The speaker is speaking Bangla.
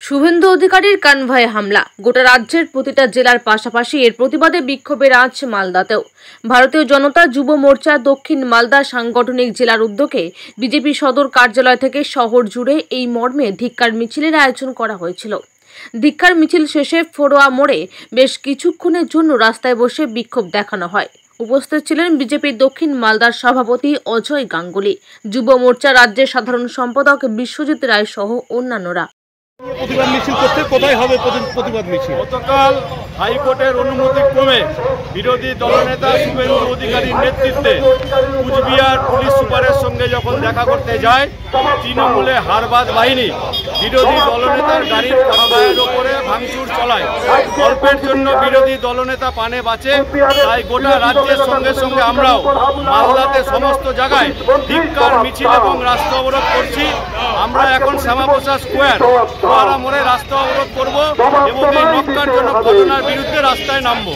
শুভেন্দু অধিকারীর কানভায়ে হামলা। গোটা রাজ্যের প্রতিটা জেলার পাশাপাশি এর প্রতিবাদে বিক্ষোভের আঁচ মালদাতেও। ভারতীয় জনতা যুব মোর্চা দক্ষিণ মালদা সাংগঠনিক জেলার উদ্যোগে বিজেপি সদর কার্যালয় থেকে শহর জুড়ে এই মর্মে ধিক্কার মিছিলের আয়োজন করা হয়েছিল। ধিক্কার মিছিল শেষে ফোড়োয়া মোড়ে বেশ কিছুক্ষণের জন্য রাস্তায় বসে বিক্ষোভ দেখানো হয়। উপস্থিত ছিলেন বিজেপির দক্ষিণ মালদার সভাপতি অজয় গাঙ্গুলি, যুব মোর্চা রাজ্যের সাধারণ সম্পাদক বিশ্বজিৎ রায় সহ অন্যান্যরা। প্রতিবাদ মিছিল করতে কোথায় হবে প্রতিবাদ মিছিল? গতকাল হাইকোর্টের অনুমতি ক্রমে বিরোধী দলনেতা শুভেন্দু অধিকারীর নেতৃত্বে কুচবিহার পুলিশ সুপারের সঙ্গে যখন দেখা করতে যায়, তৃণমূলে হারবাদ বাহিনী বিরোধী দলনেতার গাড়ির কনভয়ের ওপরে ভাঙচুর চালায়। অল্পের জন্য বিরোধী দলনেতা পানে বাঁচে। তাই গোটা রাজ্যের সঙ্গে সঙ্গে আমরাও মালদাতে সমস্ত জায়গায় ধিক্কার মিছিল এবং রাস্তা অবরোধ করছি। আমরা এখন শ্যামাপ্রসাদ স্কোয়ার মোড়ে রাস্তা অবরোধ করব এবং এই ন্যক্কারজনক ঘটনার বিরুদ্ধে রাস্তায় নামব।